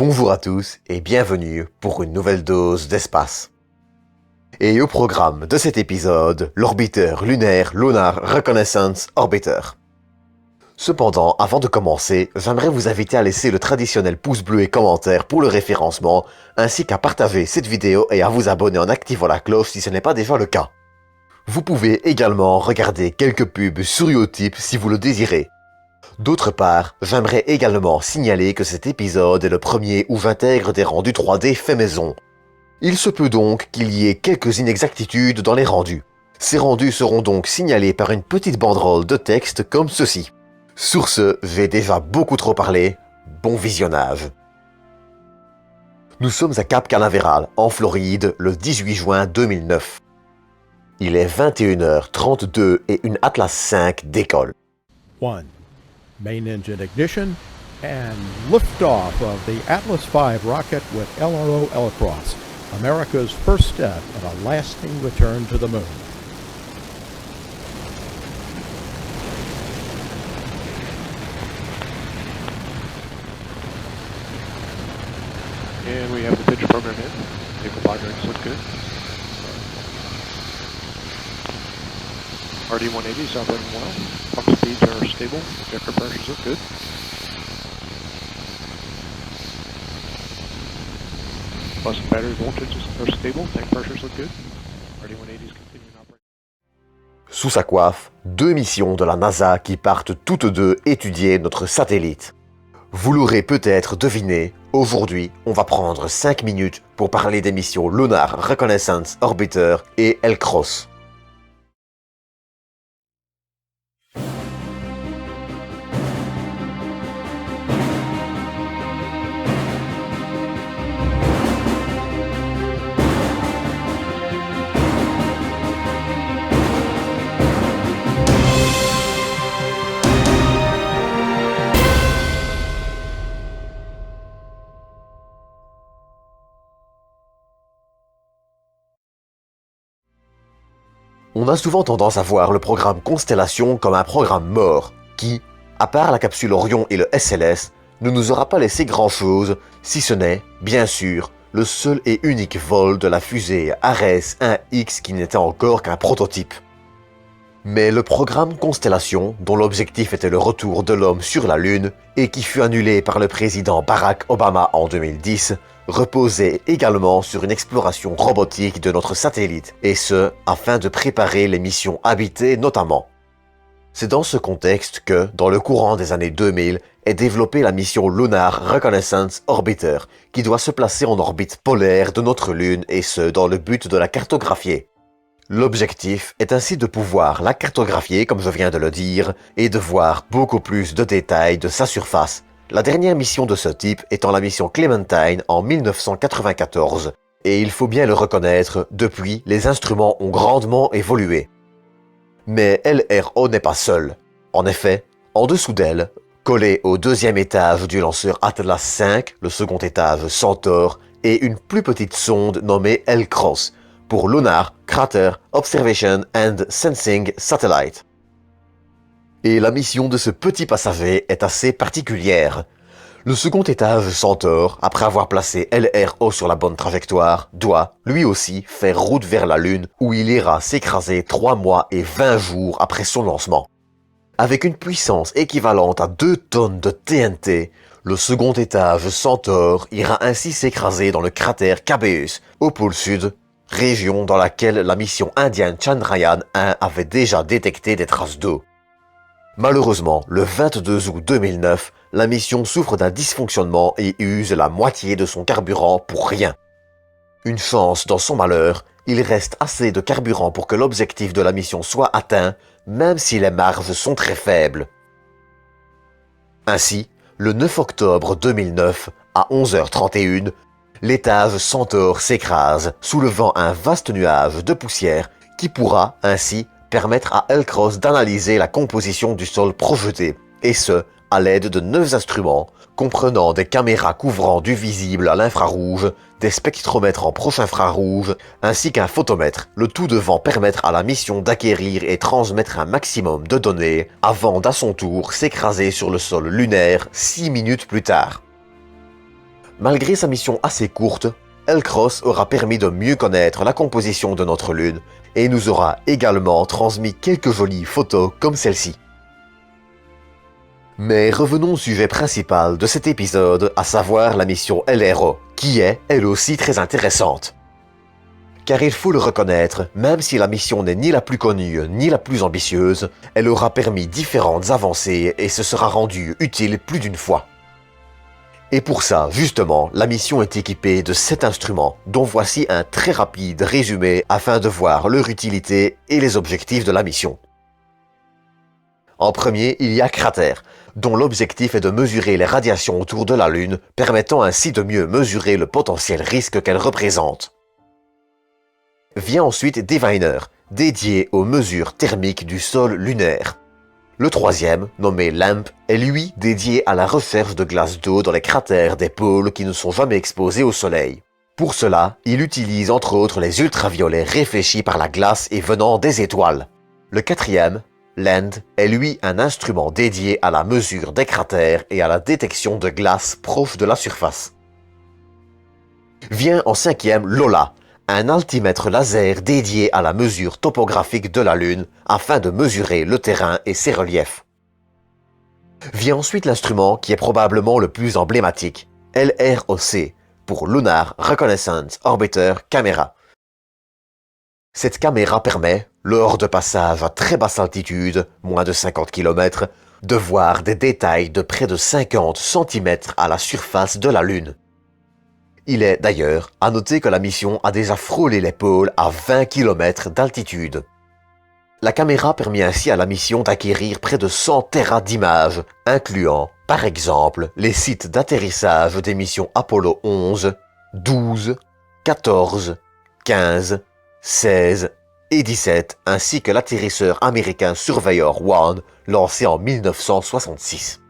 Bonjour à tous et bienvenue pour une nouvelle dose d'espace. Et au programme de cet épisode, l'orbiteur lunaire Lunar Reconnaissance Orbiter. Cependant, avant de commencer, j'aimerais vous inviter à laisser le traditionnel pouce bleu et commentaire pour le référencement, ainsi qu'à partager cette vidéo et à vous abonner en activant la cloche si ce n'est pas déjà le cas. Vous pouvez également regarder quelques pubs sur Utip si vous le désirez. D'autre part, j'aimerais également signaler que cet épisode est le premier où j'intègre des rendus 3D faits maison. Il se peut donc qu'il y ait quelques inexactitudes dans les rendus. Ces rendus seront donc signalés par une petite banderole de texte comme ceci. Sur ce, j'ai déjà beaucoup trop parlé, bon visionnage. Nous sommes à Cap Canaveral, en Floride, le 18 juin 2009. Il est 21h32 et une Atlas V décolle. 1. Main engine ignition and liftoff of the Atlas V rocket with LRO Alacross, America's first step in a lasting return to the moon. And we have the pitch program in. Vehicle binaries look good. RD-180 is operating well. Pump speeds are stable. Injector pressures look good. Bus and battery voltages are stable. Tank pressures look good. RD-180 is continuing to operate. Sous sa coiffe, deux missions de la NASA qui partent toutes deux étudier notre satellite. Vous l'aurez peut-être deviné, aujourd'hui, on va prendre 5 minutes pour parler des missions Lunar Reconnaissance Orbiter et LCROSS. On a souvent tendance à voir le programme Constellation comme un programme mort, qui, à part la capsule Orion et le SLS, ne nous aura pas laissé grand-chose, si ce n'est, bien sûr, le seul et unique vol de la fusée Ares 1X qui n'était encore qu'un prototype. Mais le programme Constellation, dont l'objectif était le retour de l'homme sur la Lune, et qui fut annulé par le président Barack Obama en 2010, reposait également sur une exploration robotique de notre satellite, et ce, afin de préparer les missions habitées notamment. C'est dans ce contexte que, dans le courant des années 2000, est développée la mission Lunar Reconnaissance Orbiter, qui doit se placer en orbite polaire de notre Lune, et ce, dans le but de la cartographier. L'objectif est ainsi de pouvoir la cartographier, comme je viens de le dire, et de voir beaucoup plus de détails de sa surface. La dernière mission de ce type étant la mission Clementine en 1994, et il faut bien le reconnaître, depuis, les instruments ont grandement évolué. Mais LRO n'est pas seule. En effet, en dessous d'elle, collé au deuxième étage du lanceur Atlas V, le second étage Centaur, et une plus petite sonde nommée LCROSS, pour Lunar Crater Observation and Sensing Satellite. Et la mission de ce petit passager est assez particulière. Le second étage Centaur, après avoir placé LRO sur la bonne trajectoire, doit, lui aussi, faire route vers la Lune où il ira s'écraser 3 mois et 20 jours après son lancement. Avec une puissance équivalente à 2 tonnes de TNT, le second étage Centaur ira ainsi s'écraser dans le cratère Cabeus, au pôle sud, région dans laquelle la mission indienne Chandrayaan 1 avait déjà détecté des traces d'eau. Malheureusement, le 22 août 2009, la mission souffre d'un dysfonctionnement et use la moitié de son carburant pour rien. Une chance dans son malheur, il reste assez de carburant pour que l'objectif de la mission soit atteint, même si les marges sont très faibles. Ainsi, le 9 octobre 2009, à 11h31, l'étage Centaur s'écrase, soulevant un vaste nuage de poussière qui pourra, ainsi, permettre à LCROSS d'analyser la composition du sol projeté, et ce, à l'aide de 9 instruments, comprenant des caméras couvrant du visible à l'infrarouge, des spectromètres en proche infrarouge, ainsi qu'un photomètre, le tout devant permettre à la mission d'acquérir et transmettre un maximum de données, avant d'à son tour s'écraser sur le sol lunaire 6 minutes plus tard. Malgré sa mission assez courte, L-Cross aura permis de mieux connaître la composition de notre Lune et nous aura également transmis quelques jolies photos comme celle-ci. Mais revenons au sujet principal de cet épisode, à savoir la mission LRO, qui est elle aussi très intéressante. Car il faut le reconnaître, même si la mission n'est ni la plus connue ni la plus ambitieuse, elle aura permis différentes avancées et se sera rendue utile plus d'une fois. Et pour ça, justement, la mission est équipée de 7 instruments, dont voici un très rapide résumé afin de voir leur utilité et les objectifs de la mission. En premier, il y a Crater, dont l'objectif est de mesurer les radiations autour de la Lune, permettant ainsi de mieux mesurer le potentiel risque qu'elle représente. Vient ensuite Diviner, dédié aux mesures thermiques du sol lunaire. Le troisième, nommé LAMP, est lui dédié à la recherche de glace d'eau dans les cratères des pôles qui ne sont jamais exposés au soleil. Pour cela, il utilise entre autres les ultraviolets réfléchis par la glace et venant des étoiles. Le quatrième, LAND, est lui un instrument dédié à la mesure des cratères et à la détection de glace proche de la surface. Vient en cinquième Lola, un altimètre laser dédié à la mesure topographique de la Lune afin de mesurer le terrain et ses reliefs. Vient ensuite l'instrument qui est probablement le plus emblématique, LROC, pour Lunar Reconnaissance Orbiter Camera. Cette caméra permet, lors de passages à très basse altitude, moins de 50 km, de voir des détails de près de 50 cm à la surface de la Lune. Il est d'ailleurs à noter que la mission a déjà frôlé les pôles à 20 km d'altitude. La caméra permet ainsi à la mission d'acquérir près de 100 Tera d'images, incluant, par exemple, les sites d'atterrissage des missions Apollo 11, 12, 14, 15, 16 et 17, ainsi que l'atterrisseur américain Surveyor 1, lancé en 1966.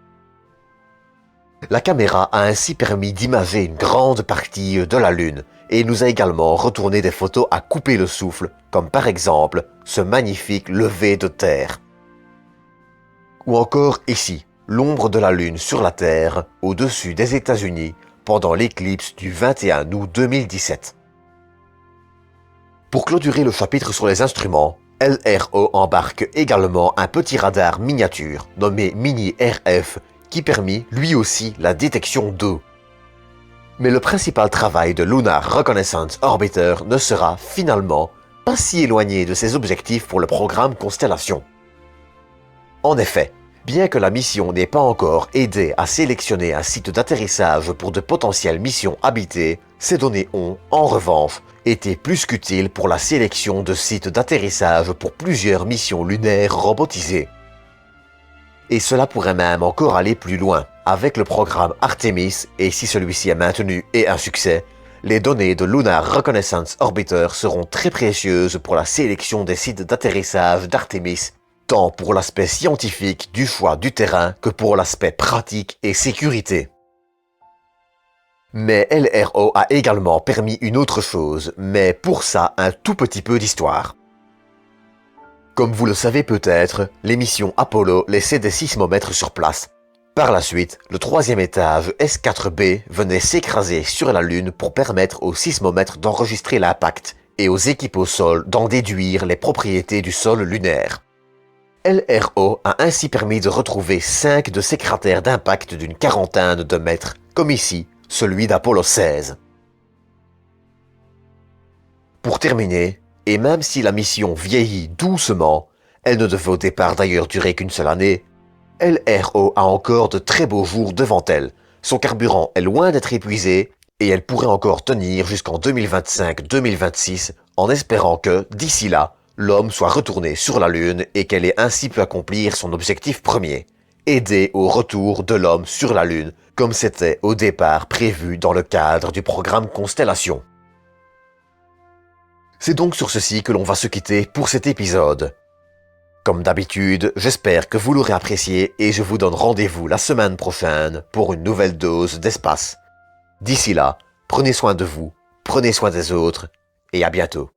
La caméra a ainsi permis d'imager une grande partie de la Lune et nous a également retourné des photos à couper le souffle, comme par exemple ce magnifique lever de terre. Ou encore ici, l'ombre de la Lune sur la Terre, au-dessus des États-Unis, pendant l'éclipse du 21 août 2017. Pour clôturer le chapitre sur les instruments, LRO embarque également un petit radar miniature nommé Mini-RF qui permit lui aussi la détection d'eau. Mais le principal travail de Lunar Reconnaissance Orbiter ne sera finalement pas si éloigné de ses objectifs pour le programme Constellation. En effet, bien que la mission n'ait pas encore aidé à sélectionner un site d'atterrissage pour de potentielles missions habitées, ces données ont, en revanche, été plus qu'utiles pour la sélection de sites d'atterrissage pour plusieurs missions lunaires robotisées. Et cela pourrait même encore aller plus loin. Avec le programme Artemis, et si celui-ci est maintenu et un succès, les données de Lunar Reconnaissance Orbiter seront très précieuses pour la sélection des sites d'atterrissage d'Artemis, tant pour l'aspect scientifique du choix du terrain que pour l'aspect pratique et sécurité. Mais LRO a également permis une autre chose, mais pour ça un tout petit peu d'histoire. Comme vous le savez peut-être, les missions Apollo laissaient des sismomètres sur place. Par la suite, le troisième étage S4B venait s'écraser sur la Lune pour permettre aux sismomètres d'enregistrer l'impact et aux équipes au sol d'en déduire les propriétés du sol lunaire. LRO a ainsi permis de retrouver 5 de ces cratères d'impact d'une quarantaine de mètres, comme ici, celui d'Apollo 16. Pour terminer, et même si la mission vieillit doucement, elle ne devait au départ d'ailleurs durer qu'une seule année, LRO a encore de très beaux jours devant elle. Son carburant est loin d'être épuisé et elle pourrait encore tenir jusqu'en 2025-2026 en espérant que, d'ici là, l'homme soit retourné sur la Lune et qu'elle ait ainsi pu accomplir son objectif premier, aider au retour de l'homme sur la Lune, comme c'était au départ prévu dans le cadre du programme Constellation. C'est donc sur ceci que l'on va se quitter pour cet épisode. Comme d'habitude, j'espère que vous l'aurez apprécié et je vous donne rendez-vous la semaine prochaine pour une nouvelle dose d'espace. D'ici là, prenez soin de vous, prenez soin des autres et à bientôt.